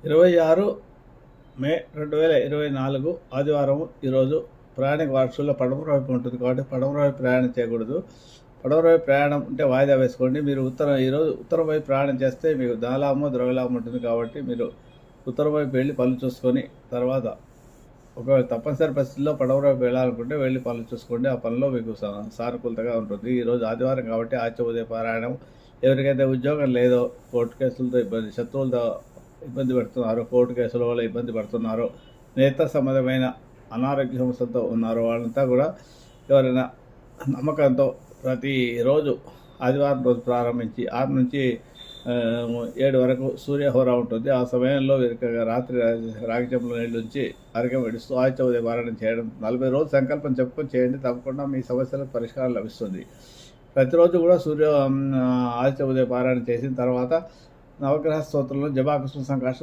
26 మే 2024 ఆదివారం. ఈరోజు ప్రయాణిక వార్షల్లో పడమర వైపు ఉంటుంది కాబట్టి పడమర వైపు ప్రయాణం చేయకూడదు. పడమర వైపు ప్రయాణం ఉంటే వాయిదా వేసుకోండి. మీరు ఈరోజు ఉత్తరం వైపు ప్రయాణం చేస్తే మీకు ధనలాభము ద్రవ్యలాభం ఉంటుంది కాబట్టి మీరు ఉత్తరం వైపు వెళ్ళి పనులు చూసుకొని తర్వాత ఒకవేళ తప్పనిసరి పరిస్థితుల్లో పడమర వైపు వెళ్ళాలనుకుంటే వెళ్ళి పనులు చూసుకోండి. ఆ పనిలో మీకు సానుకూలతగా ఉంటుంది. ఈరోజు ఆదివారం కాబట్టి ఆచ్య ఉదయ పారాయణం. ఎవరికైతే ఉద్యోగం లేదో, కోర్టు కేసులతో ఇబ్బంది, శత్రువులతో ఇబ్బంది పెడుతున్నారో, కోర్టు కేసుల వల్ల ఇబ్బంది పడుతున్నారో, నేత్ర సంబంధమైన అనారోగ్య సమస్యలతో ఉన్నారో వాళ్ళంతా కూడా ఎవరైనా నమ్మకంతో ప్రతిరోజు ఆదివారం రోజు ప్రారంభించి 6 నుంచి 7 వరకు సూర్యహోర ఉంటుంది. ఆ సమయంలో వీరికి రాత్రి రాగిచెంబులో నీళ్ళు ఉంచి అర్ఘ్యం విడుస్తూ ఆదిత్య ఉదయ పారాయణం చేయడం 40 రోజులు సంకల్పం చెప్పుకొని చేయండి. తప్పకుండా మీ సమస్యలకు పరిష్కారం లభిస్తుంది. ప్రతిరోజు కూడా ఆదిత్య ఉదయ పారాయణం చేసిన తర్వాత నవగ్రహ స్తోత్రంలో జపాకుసుమ సంకాశం